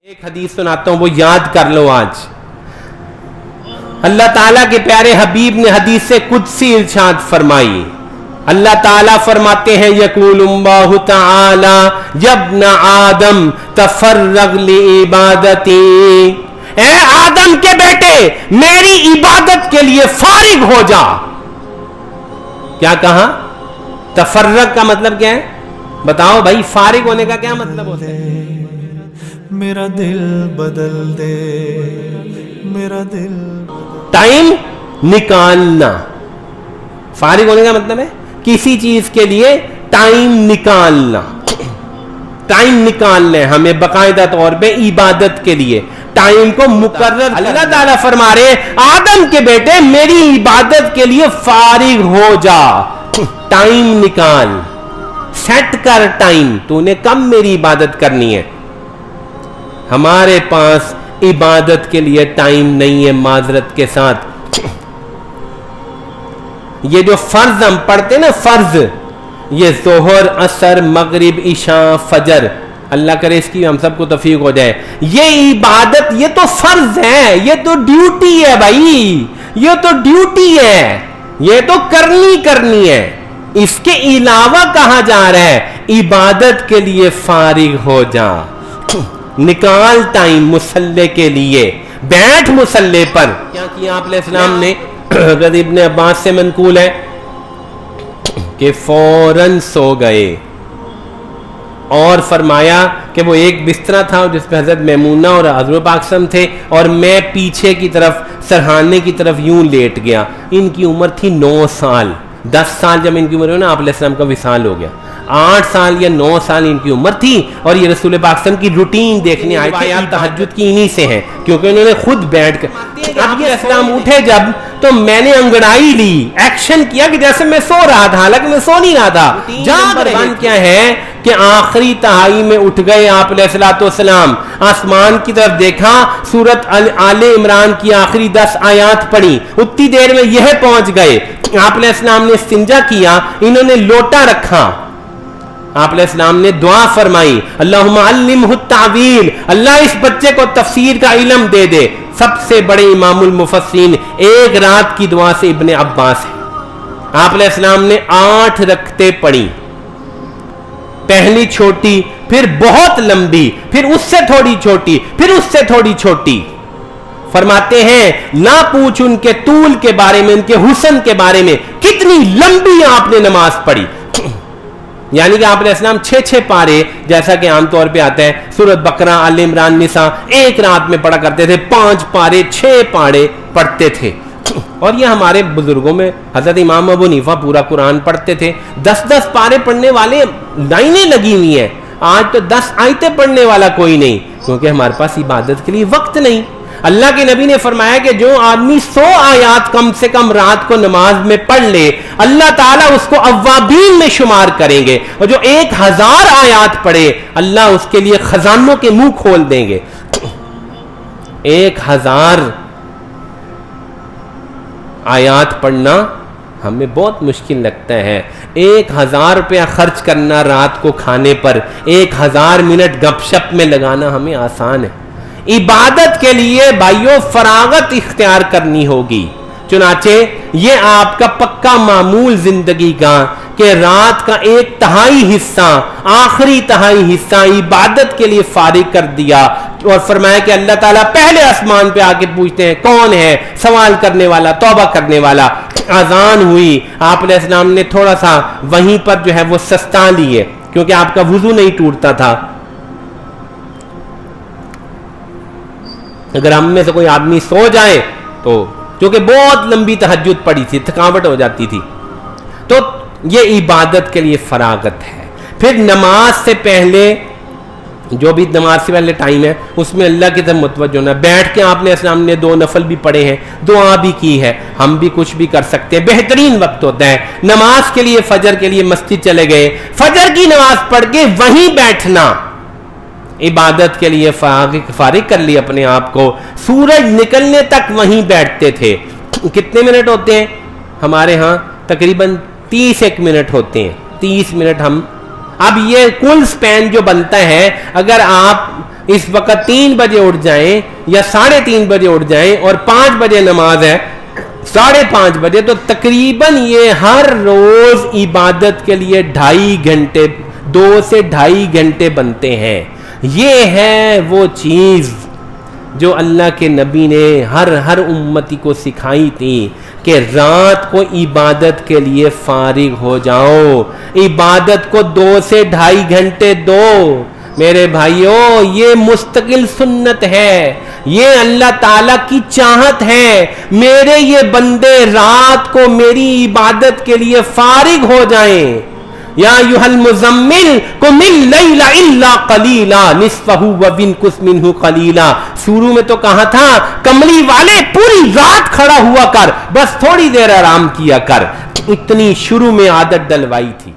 ایک حدیث سناتا ہوں، وہ یاد کر لو آج. اللہ تعالیٰ کے پیارے حبیب نے حدیث قدسی ارشاد فرمائی. اللہ تعالیٰ فرماتے ہیں یقول اللہ تعالی یا ابن آدم تفرغ لعبادتی، اے آدم کے بیٹے میری عبادت کے لیے فارغ ہو جا. کیا کہا؟ تفرغ کا مطلب کیا ہے؟ بتاؤ بھائی، فارغ ہونے کا کیا مطلب ہوتا ہے؟ میرا دل بدل دے، میرا دل ٹائم نکالنا. فارغ ہونے کا مطلب ہے کسی چیز کے لیے ٹائم نکالنا. ٹائم نکالنا ہے ہمیں باقاعدہ طور پہ عبادت کے لیے، ٹائم کو مقرر. اللہ تعالیٰ فرما رہے آدم کے بیٹے میری عبادت کے لیے فارغ ہو جا، ٹائم نکال، سیٹ کر ٹائم. تو نے کب میری عبادت کرنی ہے؟ ہمارے پاس عبادت کے لیے ٹائم نہیں ہے. معذرت کے ساتھ یہ جو فرض ہم پڑھتے ہیں نا، فرض، یہ ظہر، عصر، مغرب، عشاء، فجر، اللہ کرے اس کی ہم سب کو توفیق ہو جائے. یہ عبادت، یہ تو فرض ہے، یہ تو ڈیوٹی ہے بھائی، یہ تو ڈیوٹی ہے، یہ تو کرنی ہے. اس کے علاوہ کہا جا رہا ہے عبادت کے لیے فارغ ہو جا، نکال ٹائم مصلی کے لیے، بیٹھ مصلی پر. کیا کیا آپ علیہ السلام نے؟ حضرت ابن عباس سے منقول ہے کہ فوراً سو گئے، اور فرمایا کہ وہ ایک بسترا تھا جس پہ حضرت میمونہ اور حضرت پاک صلی اللہ علیہ وسلم تھے، اور میں پیچھے کی طرف سرہانے کی طرف یوں لیٹ گیا. ان کی عمر تھی 9 سال. 10 سال جب ان کی عمر ہوئی نا، آپ علیہ السلام کا وصال ہو گیا. 8 سال یا 9 سال ان کی عمر تھی، اور یہ رسول پاک صلی اللہ علیہ وسلم کی روٹین دیکھنے آئے تھے. تہجد کی انہی سے ہیں کیونکہ انہوں نے خود بیٹھ کر. اب یہ اسلام اٹھے جب، تو میں نے انگڑائی لی، ایکشن کیا کہ جیسے میں سو رہا تھا، حالانکہ میں سو نہیں رہا تھا. نمبر 1 کیا ہے کہ آخری تہائی میں اٹھ گئے آپ علیہ السلام، آسمان کی طرف دیکھا، سورت آل عمران کی آخری 10 آیات پڑھی، اتنی دیر میں یہ پہنچ گئے. آپ علیہ السلام نے استنجا کیا، انہوں نے لوٹا رکھا، آپ علیہ السلام نے دعا فرمائی اللہم علمہ التعویل، اللہ اس بچے کو تفسیر کا علم دے دے. سب سے بڑے امام المفسرین ایک رات کی دعا سے ابن عباس ہے. آپ علیہ السلام نے 8 رکعتیں پڑھی، پہلی چھوٹی، پھر بہت لمبی، پھر اس سے تھوڑی چھوٹی، پھر اس سے تھوڑی چھوٹی. فرماتے ہیں نہ پوچھ ان کے طول کے بارے میں، ان کے حسن کے بارے میں، کتنی لمبی آپ نے نماز پڑھی. یعنی کہ آپ علیہ السلام 6 پارے، جیسا کہ عام طور پہ آتا ہے سورۃ بقرہ، آل عمران، نساء، ایک رات میں پڑھا کرتے تھے. 5 پارے 6 پارے پڑھتے تھے. اور یہ ہمارے بزرگوں میں حضرت امام ابو حنیفہ پورا قرآن پڑھتے تھے. 10 پارے پڑھنے والے لائنیں لگی ہوئی ہیں. آج تو 10 آیتیں پڑھنے والا کوئی نہیں، کیونکہ ہمارے پاس عبادت کے لیے وقت نہیں. اللہ کے نبی نے فرمایا کہ جو آدمی 100 آیات کم سے کم رات کو نماز میں پڑھ لے، اللہ تعالیٰ اس کو اوابین میں شمار کریں گے، اور جو 1000 آیات پڑھے اللہ اس کے لیے خزانوں کے منہ کھول دیں گے. 1000 آیات پڑھنا ہمیں بہت مشکل لگتا ہے. 1000 روپیہ خرچ کرنا رات کو کھانے پر، 1000 منٹ گپ شپ میں لگانا ہمیں آسان ہے. عبادت کے لیے بھائیوں فراغت اختیار کرنی ہوگی. چنانچہ یہ آپ کا پکا معمول زندگی کا کہ رات کا 1/3 حصہ، آخری تہائی حصہ عبادت کے لیے فارغ کر دیا. اور فرمایا کہ اللہ تعالیٰ پہلے آسمان پہ آ کے پوچھتے ہیں کون ہے سوال کرنے والا، توبہ کرنے والا. اذان ہوئی، آپ علیہ السلام نے تھوڑا سا وہیں پر جو ہے وہ سستا لی ہے، کیونکہ آپ کا وضو نہیں ٹوٹتا تھا. اگر ہم میں سے کوئی آدمی سو جائے تو، کیونکہ بہت لمبی تہجد پڑی تھی، تھکاوٹ ہو جاتی تھی، تو یہ عبادت کے لیے فراغت ہے. پھر نماز سے پہلے، جو بھی نماز سے پہلے ٹائم ہے اس میں اللہ کی طرف متوجہ ہونا. بیٹھ کے آپ نے اسلام نے 2 نفل بھی پڑھے ہیں، دعا بھی کی ہے، ہم بھی کچھ بھی کر سکتے ہیں. بہترین وقت ہوتا ہے نماز کے لیے. فجر کے لیے مسجد چلے گئے، فجر کی نماز پڑھ کے وہیں بیٹھنا، عبادت کے لیے فارغ کر لی اپنے آپ کو. سورج نکلنے تک وہیں بیٹھتے تھے. کتنے منٹ ہوتے ہیں ہمارے ہاں؟ تقریباً 30 منٹ ہوتے ہیں. 30 منٹ ہم اب یہ کل سپین جو بنتا ہے، اگر آپ اس وقت 3 بجے اٹھ جائیں یا 3:30 بجے اٹھ جائیں اور 5 بجے نماز ہے 5:30 بجے، تو تقریباً یہ ہر روز عبادت کے لیے 2.5 گھنٹے 2 سے 2.5 گھنٹے بنتے ہیں. یہ ہے وہ چیز جو اللہ کے نبی نے ہر امتی کو سکھائی تھی کہ رات کو عبادت کے لیے فارغ ہو جاؤ، عبادت کو 2 سے 2.5 گھنٹے دو. میرے بھائیوں یہ مستقل سنت ہے، یہ اللہ تعالیٰ کی چاہت ہے میرے یہ بندے رات کو میری عبادت کے لیے فارغ ہو جائیں. یا ایھا المزمل قم اللیل الا قلیلا نصفہ وانقص منہ قلیلا. شروع میں تو کہا تھا کملی والے پوری رات کھڑا ہوا کر، بس تھوڑی دیر آرام کیا کر. اتنی شروع میں عادت ڈلوائی تھی.